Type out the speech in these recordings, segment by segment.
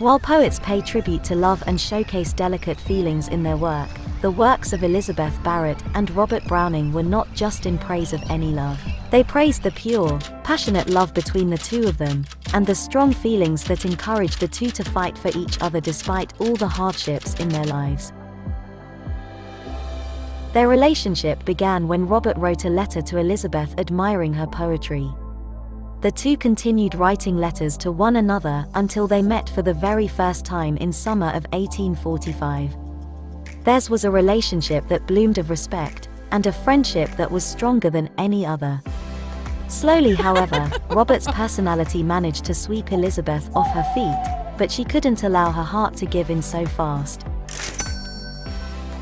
While poets pay tribute to love and showcase delicate feelings in their work, the works of Elizabeth Barrett and Robert Browning were not just in praise of any love. They praised the pure, passionate love between the two of them, and the strong feelings that encouraged the two to fight for each other despite all the hardships in their lives. Their relationship began when Robert wrote a letter to Elizabeth admiring her poetry. The two continued writing letters to one another until they met for the very first time in summer of 1845. Theirs was a relationship that bloomed of respect, and a friendship that was stronger than any other. Slowly, however, Robert's personality managed to sweep Elizabeth off her feet, but she couldn't allow her heart to give in so fast.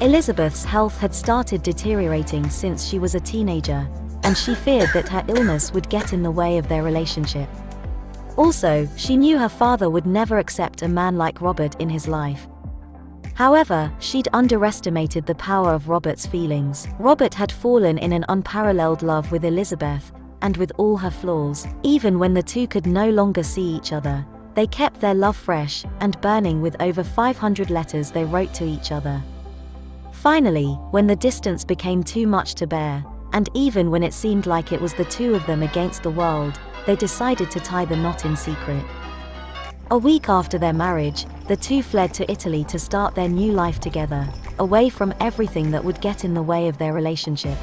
Elizabeth's health had started deteriorating since she was a teenager, and she feared that her illness would get in the way of their relationship. Also, she knew her father would never accept a man like Robert in his life. However, she'd underestimated the power of Robert's feelings. Robert had fallen in an unparalleled love with Elizabeth, and with all her flaws, even when the two could no longer see each other, they kept their love fresh and burning with over 500 letters they wrote to each other. Finally, when the distance became too much to bear, and even when it seemed like it was the two of them against the world, they decided to tie the knot in secret. A week after their marriage, the two fled to Italy to start their new life together, away from everything that would get in the way of their relationship.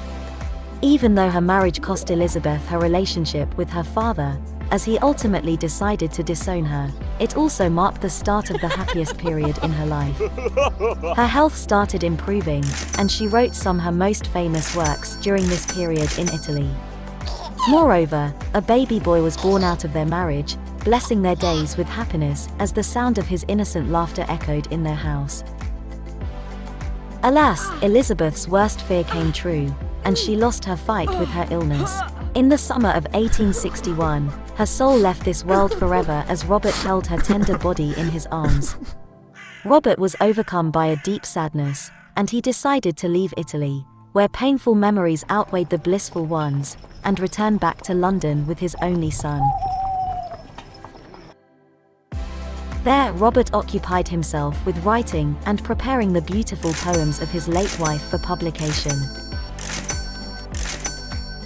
Even though her marriage cost Elizabeth her relationship with her father, as he ultimately decided to disown her, it also marked the start of the happiest period in her life. Her health started improving, and she wrote some of her most famous works during this period in Italy. Moreover, a baby boy was born out of their marriage, blessing their days with happiness as the sound of his innocent laughter echoed in their house. Alas, Elizabeth's worst fear came true, and she lost her fight with her illness. In the summer of 1861, her soul left this world forever as Robert held her tender body in his arms. Robert was overcome by a deep sadness, and he decided to leave Italy, where painful memories outweighed the blissful ones, and return back to London with his only son. There, Robert occupied himself with writing and preparing the beautiful poems of his late wife for publication.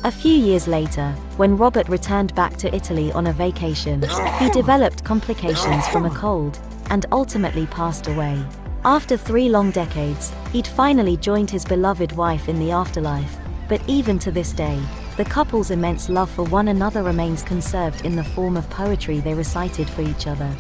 A few years later, when Robert returned back to Italy on a vacation, he developed complications from a cold, and ultimately passed away. After 3 long decades, he'd finally joined his beloved wife in the afterlife, but even to this day, the couple's immense love for one another remains conserved in the form of poetry they recited for each other.